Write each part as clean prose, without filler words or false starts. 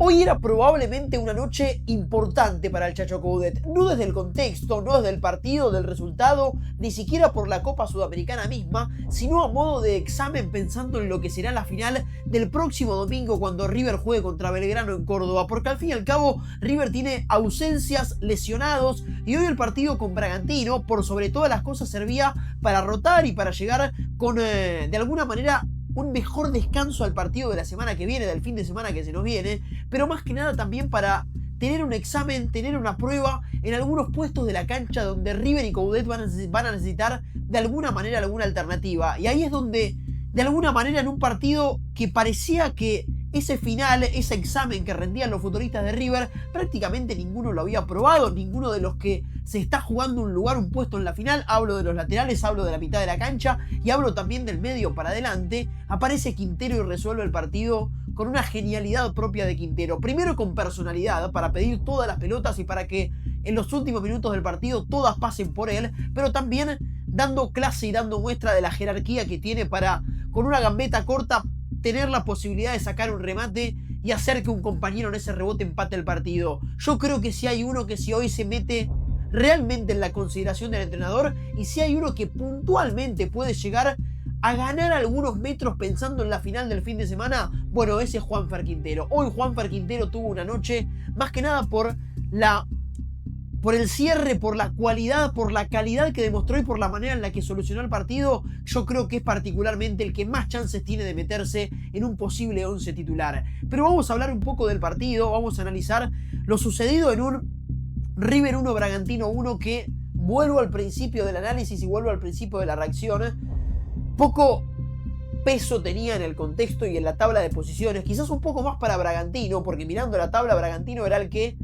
Hoy era probablemente una noche importante para el Chacho Coudet, no desde el contexto, no desde el partido, del resultado, ni siquiera por la Copa Sudamericana misma, sino a modo de examen pensando en lo que será la final del próximo domingo cuando River juegue contra Belgrano en Córdoba, porque al fin y al cabo River tiene ausencias, lesionados, y hoy el partido con Bragantino, por sobre todas las cosas, servía para rotar y para llegar con, de alguna manera, un mejor descanso al partido de la semana que viene, del fin de semana que se nos viene, pero más que nada también para tener un examen, tener una prueba en algunos puestos de la cancha donde River y Coudet van a necesitar de alguna manera alguna alternativa. Y ahí es donde, de alguna manera, en un partido que parecía que ese final, ese examen que rendían los futbolistas de River, prácticamente ninguno lo había probado, ninguno de los que se está jugando un lugar, un puesto en la final, hablo de los laterales, hablo de la mitad de la cancha y hablo también del medio para adelante, aparece Quintero y resuelve el partido con una genialidad propia de Quintero. Primero con personalidad, para pedir todas las pelotas y para que en los últimos minutos del partido todas pasen por él, pero también dando clase y dando muestra de la jerarquía que tiene para, con una gambeta corta, tener la posibilidad de sacar un remate y hacer que un compañero en ese rebote empate el partido. Yo creo que si hay uno que si hoy se mete realmente en la consideración del entrenador y si hay uno que puntualmente puede llegar a ganar algunos metros pensando en la final del fin de semana, bueno, ese es Juanfer Quintero. Hoy Juanfer Quintero tuvo una noche más que nada por el cierre, por la cualidad, por la calidad que demostró y por la manera en la que solucionó el partido. Yo creo que es particularmente el que más chances tiene de meterse en un posible 11 titular. Pero vamos a hablar un poco del partido, vamos a analizar lo sucedido en un River 1, Bragantino 1, que vuelvo al principio del análisis y vuelvo al principio de la reacción. Poco peso tenía en el contexto y en la tabla de posiciones, quizás un poco más para Bragantino, porque mirando la tabla, Bragantino era el que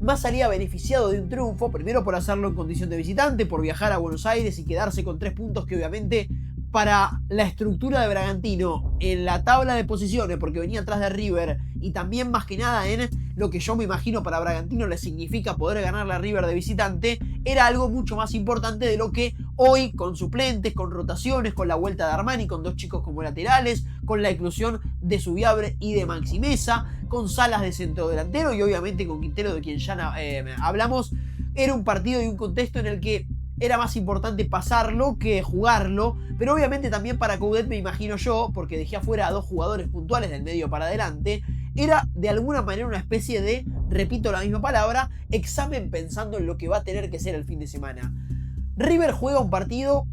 más salía beneficiado de un triunfo, primero por hacerlo en condición de visitante, por viajar a Buenos Aires y quedarse con 3 puntos que obviamente para la estructura de Bragantino en la tabla de posiciones, porque venía atrás de River y también más que nada en lo que yo me imagino para Bragantino le significa poder ganarle a River de visitante, era algo mucho más importante de lo que hoy, con suplentes, con rotaciones, con la vuelta de Armani, con 2 chicos como laterales, con la inclusión de Subiabre y de Maxi Meza, con Salas de centrodelantero y obviamente con Quintero, de quien ya hablamos. Era un partido y un contexto en el que era más importante pasarlo que jugarlo, pero obviamente también para Coudet, me imagino yo, porque dejé afuera a 2 jugadores puntuales del medio para adelante, era de alguna manera una especie de, repito la misma palabra, examen pensando en lo que va a tener que ser el fin de semana. River juega un partido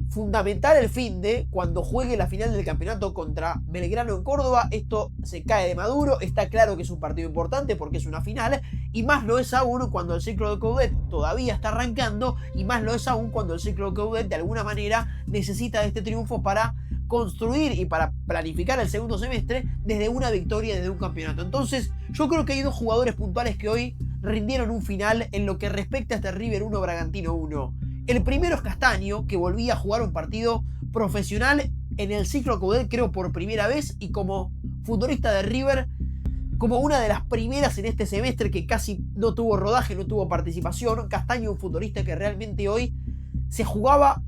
fundamental el finde, cuando juegue la final del campeonato contra Belgrano en Córdoba. Esto se cae de maduro, está claro que es un partido importante porque es una final, y más lo es aún cuando el ciclo de Coudet todavía está arrancando, y más lo es aún cuando el ciclo de Coudet de alguna manera necesita de este triunfo para construir y para planificar el segundo semestre desde una victoria, desde un campeonato. Entonces yo creo que hay 2 jugadores puntuales que hoy rindieron un final en lo que respecta a este River 1, Bragantino 1. El primero es Castaño, que volvía a jugar un partido profesional en el ciclo Coudet, creo por primera vez, y como futbolista de River, como una de las primeras en este semestre que casi no tuvo rodaje, no tuvo participación. Castaño, un futbolista que realmente hoy se jugaba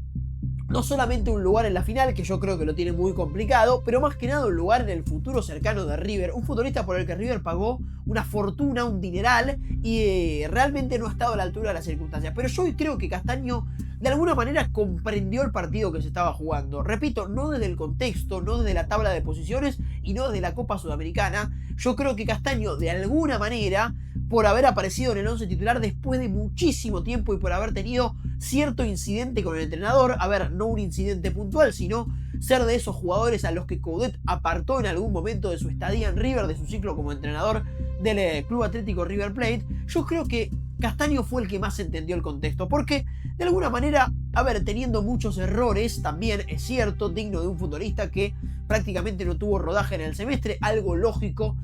no solamente un lugar en la final, que yo creo que lo tiene muy complicado, pero más que nada un lugar en el futuro cercano de River. Un futbolista por el que River pagó una fortuna, un dineral, y realmente no ha estado a la altura de las circunstancias. Pero yo creo que Castaño de alguna manera comprendió el partido que se estaba jugando. Repito, no desde el contexto, no desde la tabla de posiciones y no desde la Copa Sudamericana. Yo creo que Castaño, de alguna manera, por haber aparecido en el 11 titular después de muchísimo tiempo y por haber tenido cierto incidente con el entrenador, a ver, no un incidente puntual, sino ser de esos jugadores a los que Coudet apartó en algún momento de su estadía en River, de su ciclo como entrenador del Club Atlético River Plate. Yo creo que Castaño fue el que más entendió el contexto, porque de alguna manera, a ver, teniendo muchos errores, también es cierto, digno de un futbolista que prácticamente no tuvo rodaje en el semestre, algo lógico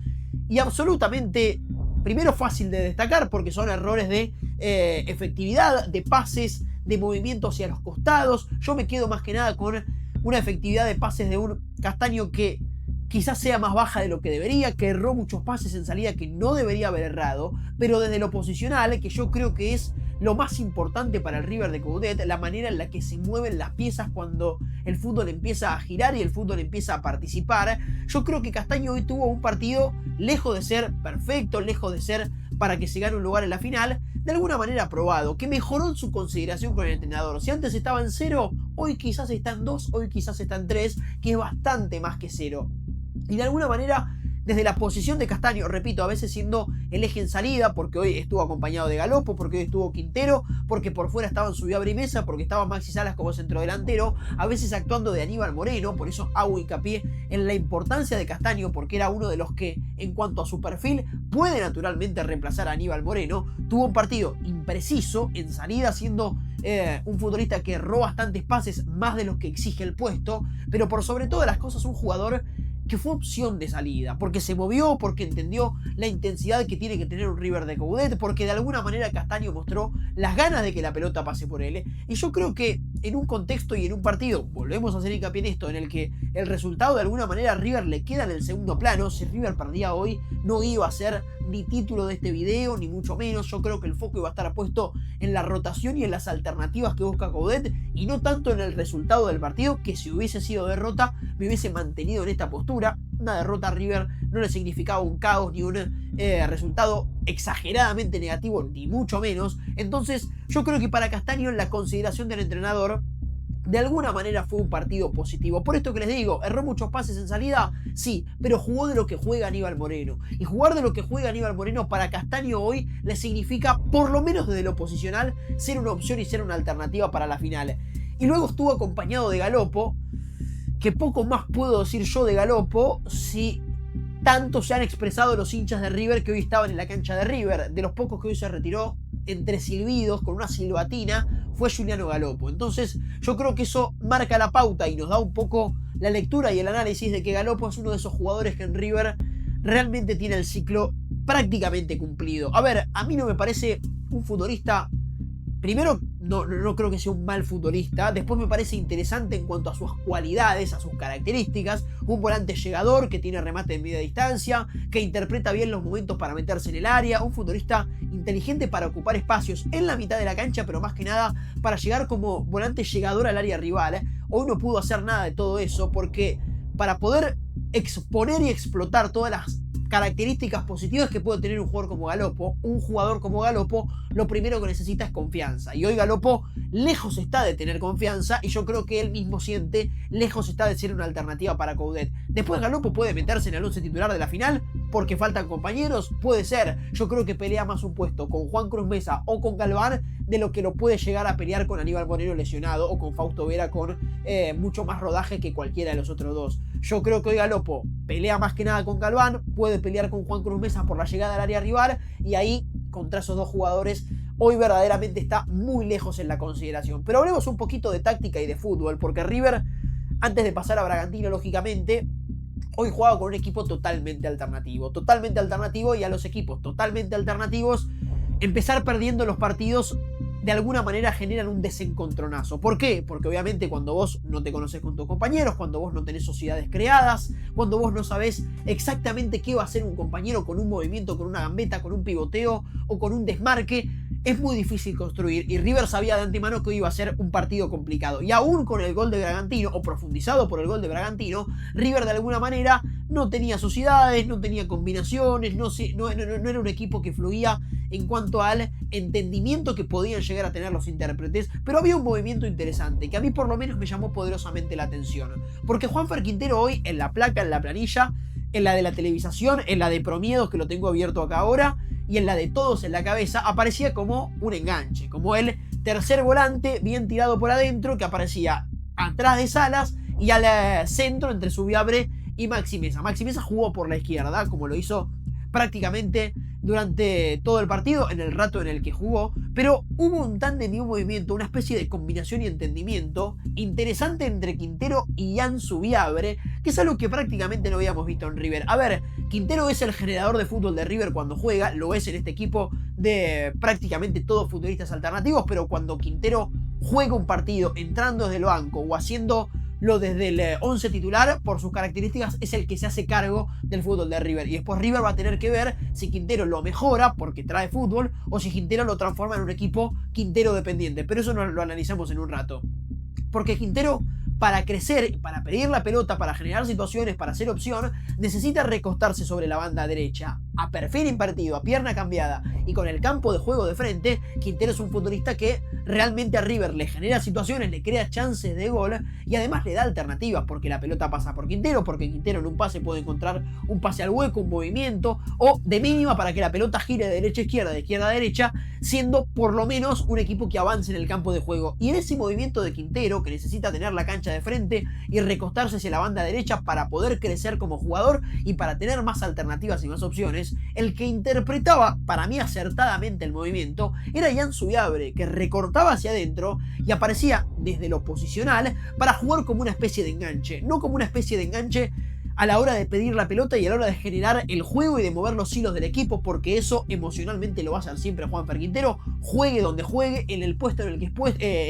y absolutamente, primero, fácil de destacar, porque son errores de efectividad, de pases, de movimiento hacia los costados. Yo me quedo más que nada con una efectividad de pases de un Castaño que quizás sea más baja de lo que debería, que erró muchos pases en salida que no debería haber errado, pero desde lo posicional, que yo creo que es lo más importante para el River de Coudet, la manera en la que se mueven las piezas cuando el fútbol empieza a girar y el fútbol empieza a participar. Yo creo que Castaño hoy tuvo un partido lejos de ser perfecto, lejos de ser para que se gane un lugar en la final, de alguna manera probado, que mejoró en su consideración con el entrenador. Si antes estaba en 0, hoy quizás está en 2, hoy quizás está en 3, que es bastante más que 0. Y de alguna manera, desde la posición de Castaño, repito, a veces siendo el eje en salida, porque hoy estuvo acompañado de Galopo, porque hoy estuvo Quintero, porque por fuera estaban Zubiabre y Mesa, porque estaba Maxi Salas como centrodelantero, a veces actuando de Aníbal Moreno. Por eso hago hincapié en la importancia de Castaño, porque era uno de los que, en cuanto a su perfil, puede naturalmente reemplazar a Aníbal Moreno. Tuvo un partido impreciso en salida, siendo un futbolista que erró bastantes pases, más de los que exige el puesto, pero por sobre todas las cosas un jugador que fue opción de salida, porque se movió, porque entendió la intensidad que tiene que tener un River de Coudet, porque de alguna manera Castaño mostró las ganas de que la pelota pase por él. Y yo creo que en un contexto y en un partido, volvemos a hacer hincapié en esto, en el que el resultado de alguna manera a River le queda en el segundo plano. Si River perdía hoy, no iba a ser ni título de este video, ni mucho menos. Yo creo que el foco iba a estar puesto en la rotación y en las alternativas que busca Coudet, y no tanto en el resultado del partido, que si hubiese sido derrota, me hubiese mantenido en esta postura. Una derrota a River no le significaba un caos ni un resultado exageradamente negativo, ni mucho menos. Entonces yo creo que para Castaño, en la consideración del entrenador, de alguna manera fue un partido positivo. Por esto que les digo, erró muchos pases en salida, sí, pero jugó de lo que juega Aníbal Moreno. Y jugar de lo que juega Aníbal Moreno para Castaño hoy le significa, por lo menos desde lo posicional, ser una opción y ser una alternativa para la final. Y luego estuvo acompañado de Galopo, que poco más puedo decir yo de Galopo si tanto se han expresado los hinchas de River que hoy estaban en la cancha de River. De los pocos que hoy se retiró entre silbidos, con una silbatina, fue Juliano Galopo. Entonces yo creo que eso marca la pauta y nos da un poco la lectura y el análisis de que Galopo es uno de esos jugadores que en River realmente tiene el ciclo prácticamente cumplido. A ver, a mí no me parece un futbolista... Primero, no creo que sea un mal futbolista. Después me parece interesante en cuanto a sus cualidades, a sus características. Un volante llegador que tiene remate en media distancia, que interpreta bien los momentos para meterse en el área. Un futbolista inteligente para ocupar espacios en la mitad de la cancha, pero más que nada para llegar como volante llegador al área rival. Hoy no pudo hacer nada de todo eso, porque para poder exponer y explotar todas las características positivas que puede tener un jugador como Galopo, lo primero que necesita es confianza. Y hoy Galopo lejos está de tener confianza, y yo creo que él mismo siente lejos está de ser una alternativa para Coudet. Después Galopo puede meterse en el 11 titular de la final porque faltan compañeros, puede ser. Yo creo que pelea más un puesto con Juan Cruz Mesa o con Galván de lo que lo puede llegar a pelear con Aníbal Moreno lesionado o con Fausto Vera con mucho más rodaje que cualquiera de los otros dos. Yo creo que hoy Galopo pelea más que nada con Galván, puede pelear con Juan Cruz Mesa por la llegada al área rival, y ahí contra esos dos jugadores hoy verdaderamente está muy lejos en la consideración. Pero hablemos un poquito de táctica y de fútbol, porque River, antes de pasar a Bragantino, lógicamente, hoy jugaba con un equipo totalmente alternativo, y a los equipos totalmente alternativos, empezar perdiendo los partidos de alguna manera generan un desencontronazo. ¿Por qué? Porque obviamente cuando vos no te conoces con tus compañeros, cuando vos no tenés sociedades creadas, cuando vos no sabés exactamente qué va a hacer un compañero con un movimiento, con una gambeta, con un pivoteo o con un desmarque, es muy difícil construir. Y River sabía de antemano que hoy iba a ser un partido complicado. Y aún con el gol de Bragantino, o profundizado por el gol de Bragantino, River de alguna manera no tenía sociedades, no tenía combinaciones, no era un equipo que fluía en cuanto al entendimiento que podían llegar a tener los intérpretes, pero había un movimiento interesante que a mí por lo menos me llamó poderosamente la atención, porque Juanfer Quintero hoy en la placa, en la planilla, en la de la televisación, en la de Promiedos, que lo tengo abierto acá ahora, y en la de Todos en la Cabeza, aparecía como un enganche, como el tercer volante bien tirado por adentro, que aparecía atrás de Salas y al centro entre Zubiabre y Maxi Mesa. Maxi Mesa jugó por la izquierda, como lo hizo prácticamente durante todo el partido, en el rato en el que jugó, pero hubo un tándem y un movimiento, una especie de combinación y entendimiento interesante entre Quintero y Ian Zubiabre, que es algo que prácticamente no habíamos visto en River. A ver, Quintero es el generador de fútbol de River cuando juega, lo es en este equipo de prácticamente todos futbolistas alternativos, pero cuando Quintero juega un partido entrando desde el banco o haciendo lo desde el 11 titular, por sus características, es el que se hace cargo del fútbol de River. Y después River va a tener que ver si Quintero lo mejora porque trae fútbol o si Quintero lo transforma en un equipo Quintero dependiente. Pero eso lo analizamos en un rato. Porque Quintero, para crecer, para pedir la pelota, para generar situaciones, para hacer opción, necesita recostarse sobre la banda derecha, a perfil invertido, a pierna cambiada y con el campo de juego de frente. Quintero es un futbolista que realmente a River le genera situaciones, le crea chances de gol y además le da alternativas porque la pelota pasa por Quintero, porque Quintero en un pase puede encontrar un pase al hueco, un movimiento o de mínima para que la pelota gire de derecha a izquierda, de izquierda a derecha, siendo por lo menos un equipo que avance en el campo de juego. Y en ese movimiento de Quintero, que necesita tener la cancha de frente y recostarse hacia la banda derecha para poder crecer como jugador y para tener más alternativas y más opciones, el que interpretaba para mí acertadamente el movimiento era Ian Subiabre, que recortaba hacia adentro y aparecía desde lo posicional para jugar como una especie de enganche, no como una especie de enganche a la hora de pedir la pelota y a la hora de generar el juego y de mover los hilos del equipo, porque eso emocionalmente lo va a hacer siempre Juanfer Quintero, juegue donde juegue, en el puesto en el que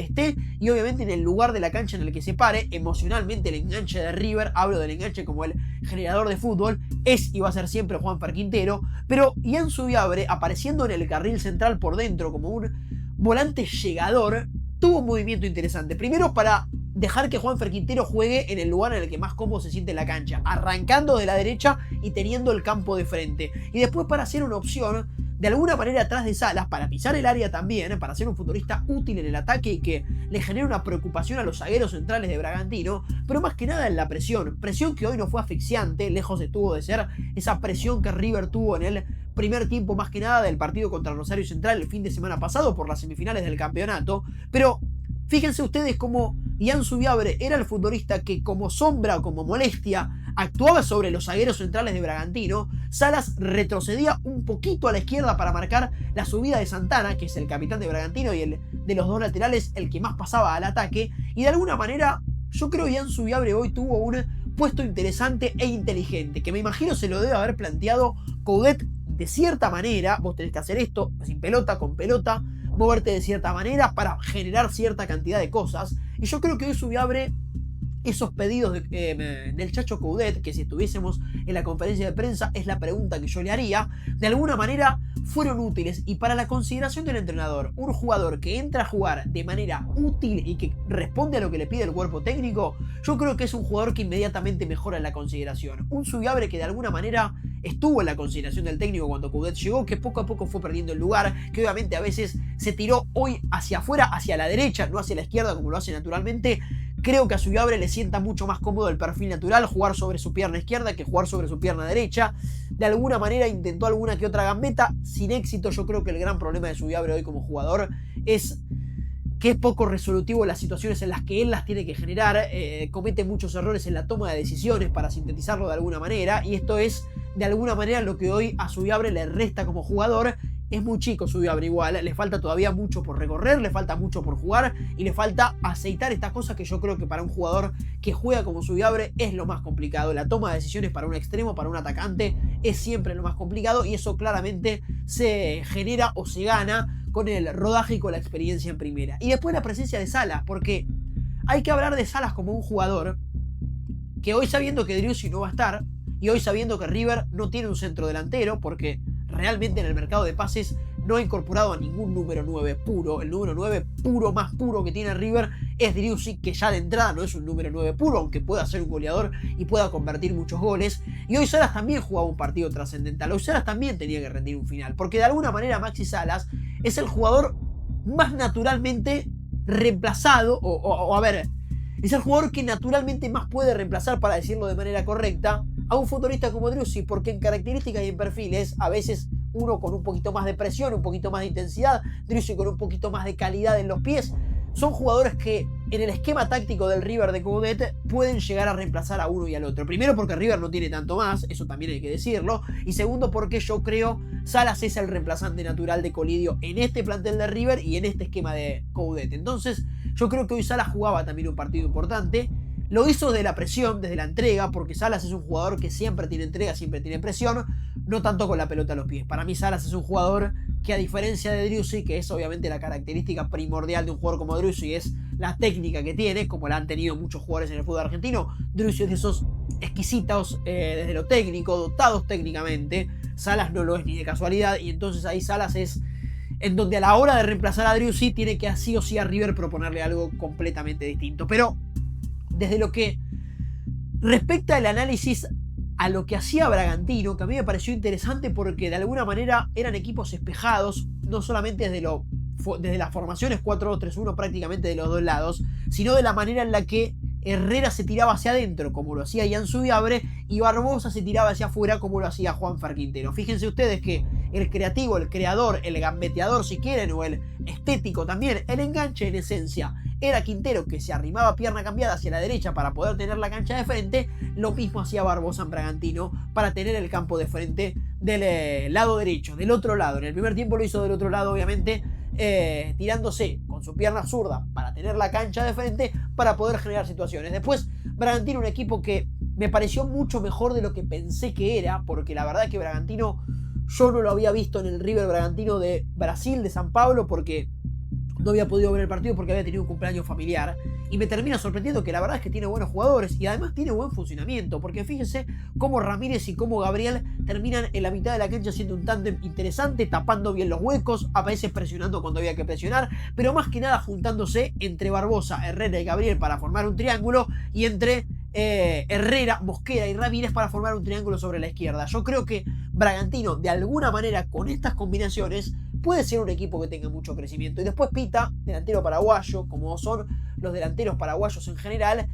esté y obviamente en el lugar de la cancha en el que se pare. Emocionalmente el enganche de River, hablo del enganche como el generador de fútbol, es y va a ser siempre Juanfer Quintero, pero Ian Subiabre, apareciendo en el carril central por dentro como un volante llegador, tuvo un movimiento interesante. Primero, para dejar que Juanfer Quintero juegue en el lugar en el que más cómodo se siente en la cancha, arrancando de la derecha y teniendo el campo de frente. Y después para hacer una opción, de alguna manera atrás de Salas, para pisar el área también, para ser un futbolista útil en el ataque y que le genere una preocupación a los zagueros centrales de Bragantino, pero más que nada en la presión que hoy no fue asfixiante, lejos estuvo de ser esa presión que River tuvo en el primer tiempo más que nada del partido contra Rosario Central el fin de semana pasado por las semifinales del campeonato. Pero fíjense ustedes cómo Ian Subiabre era el futbolista que como sombra o como molestia actuaba sobre los zagueros centrales de Bragantino. Salas retrocedía un poquito a la izquierda para marcar la subida de Santana, que es el capitán de Bragantino y el de los dos laterales el que más pasaba al ataque, y de alguna manera yo creo que Ian Subiabre hoy tuvo un puesto interesante e inteligente, que me imagino se lo debe haber planteado Coudet de cierta manera. Vos tenés que hacer esto sin pelota, con pelota, moverte de cierta manera para generar cierta cantidad de cosas. Y yo creo que hoy Subiabre, esos pedidos del Chacho Coudet, que si estuviésemos en la conferencia de prensa es la pregunta que yo le haría, de alguna manera fueron útiles. Y para la consideración del entrenador, un jugador que entra a jugar de manera útil y que responde a lo que le pide el cuerpo técnico, yo creo que es un jugador que inmediatamente mejora en la consideración. Un Subiabre que de alguna manera estuvo en la consideración del técnico cuando Coudet llegó, que poco a poco fue perdiendo el lugar, que obviamente a veces se tiró hoy hacia afuera, hacia la derecha, no hacia la izquierda como lo hace naturalmente. Creo que a Subiabre le sienta mucho más cómodo el perfil natural, jugar sobre su pierna izquierda que jugar sobre su pierna derecha. De alguna manera intentó alguna que otra gambeta, sin éxito. Yo creo que el gran problema de Subiabre hoy como jugador es que es poco resolutivo en las situaciones en las que él las tiene que generar, comete muchos errores en la toma de decisiones, para sintetizarlo de alguna manera, y esto es de alguna manera lo que hoy a Subiabre le resta como jugador. Es muy chico Subiabre igual, le falta todavía mucho por recorrer, le falta mucho por jugar y le falta aceitar estas cosas que yo creo que para un jugador que juega como Subiabre es lo más complicado. La toma de decisiones para un extremo, para un atacante, es siempre lo más complicado, y eso claramente se genera o se gana con el rodaje y con la experiencia en primera. Y después la presencia de Salas, porque hay que hablar de Salas como un jugador que hoy, sabiendo que Driussi no va a estar, y hoy sabiendo que River no tiene un centro delantero, porque realmente en el mercado de pases no ha incorporado a ningún número 9 puro. El número 9 puro, más puro que tiene River es Driussi, que ya de entrada no es un número 9 puro, aunque pueda ser un goleador y pueda convertir muchos goles. Y hoy Salas también jugaba un partido trascendental. Hoy Salas también tenía que rendir un final, porque de alguna manera Maxi Salas es el jugador más naturalmente reemplazado, es el jugador que naturalmente más puede reemplazar, para decirlo de manera correcta, a un futbolista como Driussi, porque en características y en perfiles, a veces uno con un poquito más de presión, un poquito más de intensidad, Driussi con un poquito más de calidad en los pies. Son jugadores que en el esquema táctico del River de Coudet pueden llegar a reemplazar a uno y al otro. Primero porque River no tiene tanto más, eso también hay que decirlo. Y segundo porque yo creo Salas es el reemplazante natural de Colidio en este plantel de River y en este esquema de Coudet. Entonces yo creo que hoy Salas jugaba también un partido importante. Lo hizo desde la presión, desde la entrega, porque Salas es un jugador que siempre tiene entrega, siempre tiene presión, no tanto con la pelota a los pies. Para mí Salas es un jugador que a diferencia de Driussi, que es obviamente la característica primordial de un jugador como Driussi, es la técnica que tiene, como la han tenido muchos jugadores en el fútbol argentino. Driussi es de esos exquisitos desde lo técnico, dotados técnicamente. Salas no lo es ni de casualidad, y entonces ahí Salas es en donde a la hora de reemplazar a Driussi tiene que así o sí a River proponerle algo completamente distinto. Pero desde lo que respecta al análisis a lo que hacía Bragantino, que a mí me pareció interesante porque de alguna manera eran equipos espejados, no solamente desde las formaciones 4-2-3-1 prácticamente de los dos lados, sino de la manera en la que Herrera se tiraba hacia adentro, como lo hacía Ian Subiabre, y Barbosa se tiraba hacia afuera, como lo hacía Juanfer Quintero. Fíjense ustedes que el creativo, el creador, el gambeteador si quieren, o el estético también, el enganche en esencia, era Quintero, que se arrimaba pierna cambiada hacia la derecha para poder tener la cancha de frente. Lo mismo hacía Barbosa en Bragantino para tener el campo de frente del lado derecho, del otro lado. En el primer tiempo lo hizo del otro lado, obviamente, tirándose con su pierna zurda para tener la cancha de frente para poder generar situaciones. Después Bragantino, un equipo que me pareció mucho mejor de lo que pensé que era, porque la verdad que Bragantino yo no lo había visto en el River Bragantino de Brasil, de San Pablo, porque no había podido ver el partido porque había tenido un cumpleaños familiar, y me termina sorprendiendo que la verdad es que tiene buenos jugadores y además tiene buen funcionamiento, porque fíjense cómo Ramírez y cómo Gabriel terminan en la mitad de la cancha siendo un tándem interesante, tapando bien los huecos, a veces presionando cuando había que presionar, pero más que nada juntándose entre Barbosa, Herrera y Gabriel para formar un triángulo, y entre Herrera, Mosquera y Ramírez para formar un triángulo sobre la izquierda. Yo creo que Bragantino, de alguna manera, con estas combinaciones, puede ser un equipo que tenga mucho crecimiento. Y después Pita, delantero paraguayo, como son los delanteros paraguayos en general,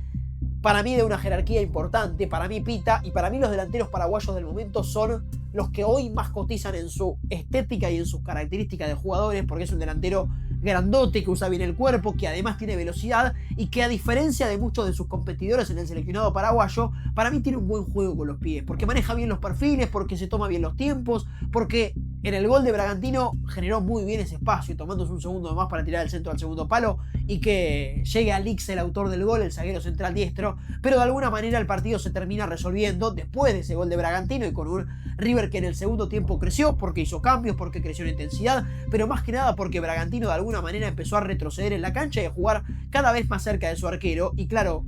para mí de una jerarquía importante. Para mí Pita y para mí los delanteros paraguayos del momento son los que hoy más cotizan en su estética y en sus características de jugadores, porque es un delantero grandote, que usa bien el cuerpo, que además tiene velocidad y que, a diferencia de muchos de sus competidores en el seleccionado paraguayo, para mí tiene un buen juego con los pies, porque maneja bien los perfiles, porque se toma bien los tiempos, porque en el gol de Bragantino generó muy bien ese espacio, tomándose un segundo más para tirar el centro al segundo palo y que llegue a Lix, el autor del gol, el zaguero central diestro. Pero de alguna manera el partido se termina resolviendo después de ese gol de Bragantino, y con un River que en el segundo tiempo creció porque hizo cambios, porque creció en intensidad, pero más que nada porque Bragantino de alguna manera empezó a retroceder en la cancha y a jugar cada vez más cerca de su arquero. Y claro,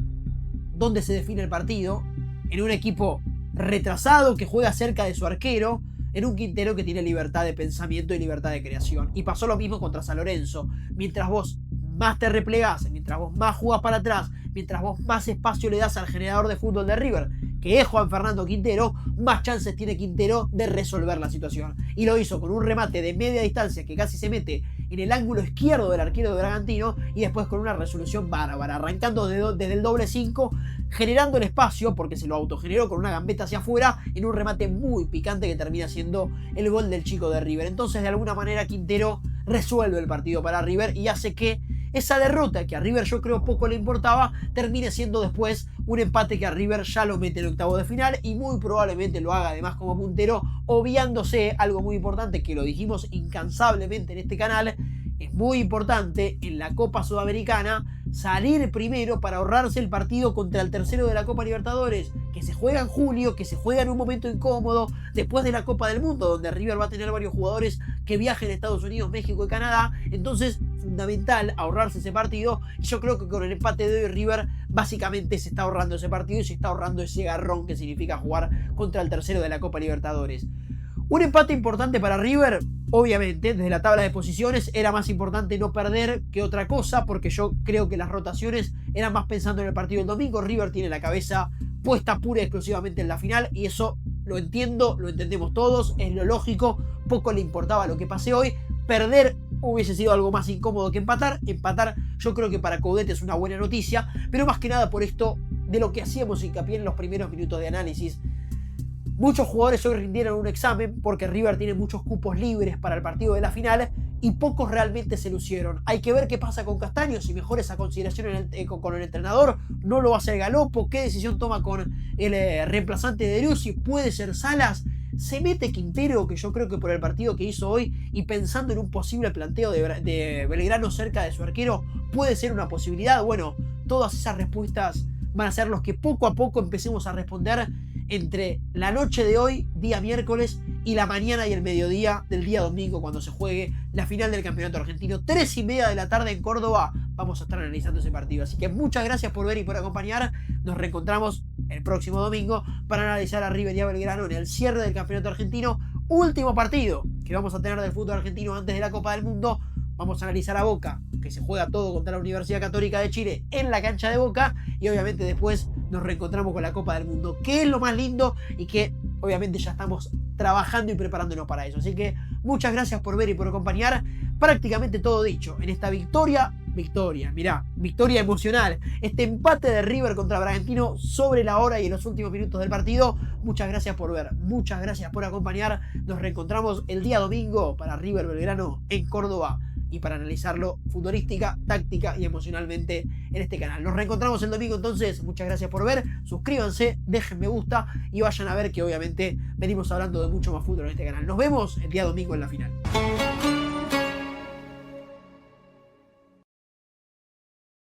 ¿dónde se define el partido? En un equipo retrasado que juega cerca de su arquero, en un Quintero que tiene libertad de pensamiento y libertad de creación. Y pasó lo mismo contra San Lorenzo. Mientras vos más te replegás, mientras vos más jugás para atrás, mientras vos más espacio le das al generador de fútbol de River, que es Juan Fernando Quintero, más chances tiene Quintero de resolver la situación. Y lo hizo con un remate de media distancia que casi se mete en el ángulo izquierdo del arquero de Bragantino, y después con una resolución bárbara, arrancando desde el doble 5, generando el espacio, porque se lo autogeneró con una gambeta hacia afuera, en un remate muy picante que termina siendo el gol del chico de River. Entonces, de alguna manera, Quintero resuelve el partido para River y hace que esa derrota, que a River yo creo poco le importaba, termine siendo después un empate que a River ya lo mete en octavo de final, y muy probablemente lo haga además como puntero, obviándose algo muy importante que lo dijimos incansablemente en este canal. Es muy importante en la Copa Sudamericana salir primero para ahorrarse el partido contra el tercero de la Copa Libertadores, que se juega en julio, que se juega en un momento incómodo después de la Copa del Mundo, donde River va a tener varios jugadores que viajen a Estados Unidos, México y Canadá. Entonces, fundamental ahorrarse ese partido, y yo creo que con el empate de hoy River básicamente se está ahorrando ese partido y se está ahorrando ese garrón que significa jugar contra el tercero de la Copa Libertadores. Un empate importante para River, obviamente, desde la tabla de posiciones era más importante no perder que otra cosa, porque yo creo que las rotaciones eran más pensando en el partido del domingo. River tiene la cabeza puesta pura y exclusivamente en la final, y eso lo entiendo, lo entendemos todos, es lo lógico, poco le importaba lo que pase hoy. Perder hubiese sido algo más incómodo que empatar. Empatar yo creo que para Coudet es una buena noticia, pero más que nada por esto de lo que hacíamos hincapié en los primeros minutos de análisis. Muchos jugadores hoy rindieron un examen porque River tiene muchos cupos libres para el partido de la final y pocos realmente se lucieron. Hay que ver qué pasa con Castaño, si mejora esa consideración con el entrenador, no lo va a hacer Galopo, qué decisión toma con el reemplazante de Driussi, puede ser Salas, se mete Quintero, que yo creo que por el partido que hizo hoy y pensando en un posible planteo de Belgrano cerca de su arquero, puede ser una posibilidad. Bueno, todas esas respuestas van a ser los que poco a poco empecemos a responder entre la noche de hoy, día miércoles, y la mañana y el mediodía del día domingo, cuando se juegue la final del campeonato argentino, 3:30 de la tarde en Córdoba, vamos a estar analizando ese partido. Así que muchas gracias por ver y por acompañar. Nos reencontramos el próximo domingo para analizar a River y a Belgrano en el cierre del campeonato argentino. Último partido que vamos a tener del fútbol argentino antes de la Copa del Mundo. Vamos a analizar a Boca, que se juega todo contra la Universidad Católica de Chile en la cancha de Boca, y obviamente después nos reencontramos con la Copa del Mundo, que es lo más lindo y que obviamente ya estamos trabajando y preparándonos para eso. Así que muchas gracias por ver y por acompañar. Prácticamente todo dicho en esta victoria emocional, este empate de River contra Bragantino sobre la hora y en los últimos minutos del partido. Muchas gracias por ver, muchas gracias por acompañar. Nos reencontramos el día domingo para River Belgrano en Córdoba y para analizarlo futbolística, táctica y emocionalmente en este canal. Nos reencontramos el domingo entonces. Muchas gracias por ver, suscríbanse, dejen me gusta y vayan a ver que obviamente venimos hablando de mucho más fútbol en este canal. Nos vemos el día domingo en la final.